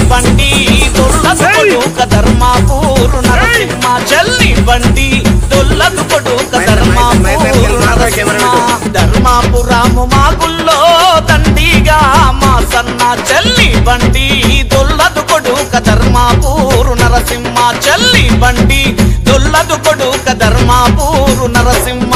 బండి దొల్లదు కొడుక ధర్మాపూరు నరసింహ చల్లి బండి దొల్లదు కొడుక ధర్మాపూరు నరసింహ ధర్మాపురాము మా గుల్లో దండిగా మా సన్న చల్లి బండి దొల్లదు కొడుక ధర్మాపూరు నరసింహ చల్లి బండి దొల్లదు కొడుక ధర్మాపూరు నరసింహ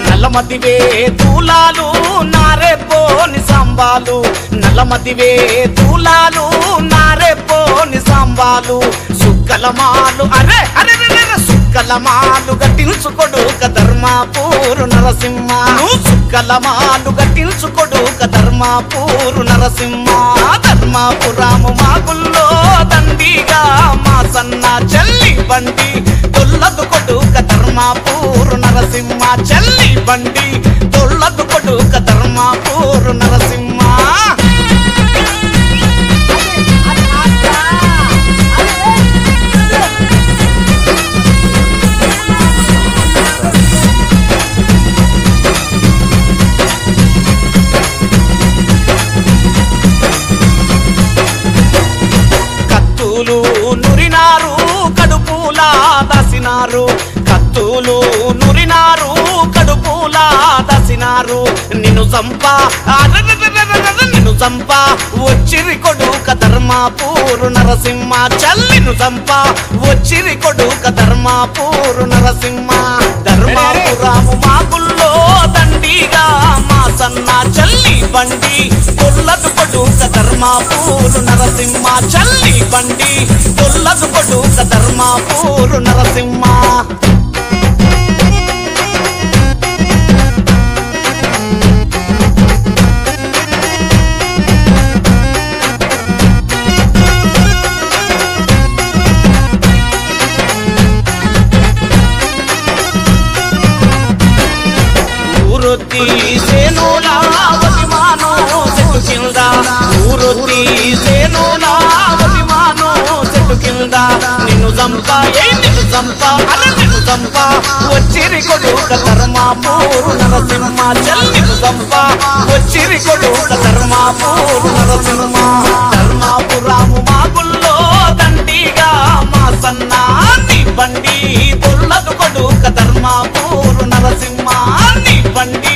నల్లమతివే తూలాలు నారేపోని సాంబాలు నల్లమతివే తూలాలు నారేపోని సాంబాలు సుక్కలమాలు అరే అరే సుక్కలమాలు గట్టించుకొడుక ధర్మాపూరు నరసింహ సుక్కలమాలు గట్టించుకొడుక ధర్మాపూరు నరసింహ ధర్మాపురాము మా గుల్లో దండిగా మా సన్న చల్లి బండి దొల్లదు కొడుక ధర్మాపూరు నరసింహ చల్లి బండి దొల్లదు కొడుక ధర్మాపూరు నరసింహ కత్తులు నురినారు కడుపులా దసినారు కత్తులు నురినారు కడుపులా దసినారు నిన్ను చంపా నిన్ను చంపా వచ్చిరి కొడుక ధర్మాపూరు నరసింహ చల్లిను చంపా వచ్చిరి కొడుక ధర్మాపూరు నరసింహ ధర్మాపురాము మా గుల్లో దండిగా మా సన్న చల్లి బండి దొల్లదు కొడుక ధర్మాపూరు నరసింహ చల్లి బండి దొల్లదు కొడుక ధర్మాపూరు నరసింహ ఊరొత్తి సేనులా అభిమానో చెట్టు కింద ఊరొత్తి సేనులా అభిమానో చెట్టు కింద నిన్ను చంపా నిన్ను చంపా అలా నిన్ను చంపా వచ్చిరి కొడుక ధర్మాపూరు నరసింహ చల్లిను చంపా వచ్చిరి కొడుక ధర్మాపూరు నరసింహ ధర్మాపురాము మా గుల్లో దండిగా మా సన్నాన్ని బండి దొల్లదు కొడుక ధర్మాపూరు నరసింహ బండి